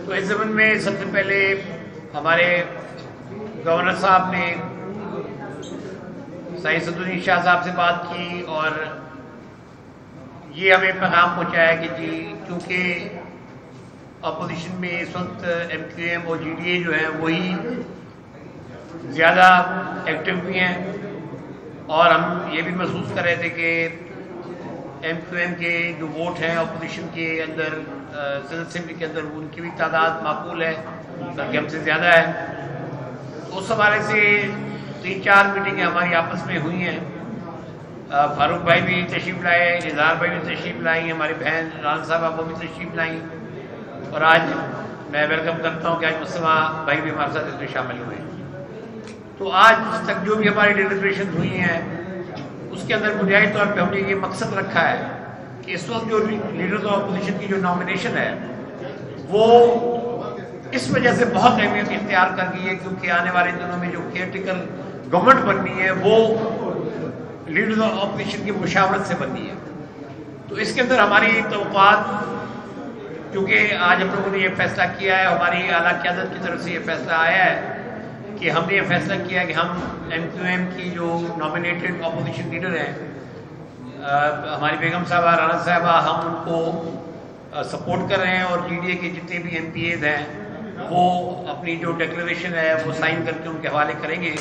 تو اس زمن میں سب سے پہلے ہمارے گورنر صاحب نے سعید صدر شاہ صاحب سے بات کی اور یہ ہمیں پیغام پہنچایا کہ جی کیونکہ اپوزیشن میں اس وقت ایم کیو ایم اور جی ڈی اے جو ہیں وہی زیادہ ایکٹیو بھی ہیں، اور ہم یہ بھی محسوس کر رہے تھے کہ ایم کیو ایم کے جو ووٹ ہیں اپوزیشن کے اندر سینٹ اسمبلی کے اندر ان کی بھی تعداد معقول ہے بلکہ ہم سے زیادہ ہے. اس حوالے سے 3-4 میٹنگیں ہماری آپس میں ہوئی ہیں. فاروق بھائی بھی تشریف لائے، اظہار بھائی بھی تشریف لائی، ہماری بہن رانا صاحبہ وہ بھی تشریف لائیں، اور آج میں ویلکم کرتا ہوں کہ آج مصطفیٰ بھائی بھی ہمارے ساتھ اس میں شامل ہوئے. تو آج تک جو بھی ہماری ڈیلیبریشن ہوئی ہیں اس کے اندر بنیادی طور پہ ہم نے یہ مقصد رکھا ہے کہ اس وقت جو لیڈرز آف اپوزیشن کی جو نامینیشن ہے وہ اس وجہ سے بہت اہمیت اختیار کر گئی ہے کیونکہ آنے والے دنوں میں جو کیئر ٹیکر گورنمنٹ بننی ہے وہ لیڈرز آف اپوزیشن کی مشاورت سے بننی ہے. تو اس کے اندر ہماری توقعات، کیونکہ آج ہم لوگوں نے یہ فیصلہ کیا ہے، ہماری اعلیٰ قیادت کی طرف سے یہ فیصلہ آیا ہے کہ ہم نے یہ فیصلہ کیا کہ ہم ایم کیو ایم کی جو نامینیٹڈ اپوزیشن لیڈر ہیں ہماری بیگم صاحبہ رانا صاحبہ، ہم ان کو سپورٹ کر رہے ہیں، اور جی ڈی اے کے جتنے بھی ایم پی ایز ہیں وہ اپنی جو ڈکلیریشن ہے وہ سائن کر کے ان کے حوالے کریں گے.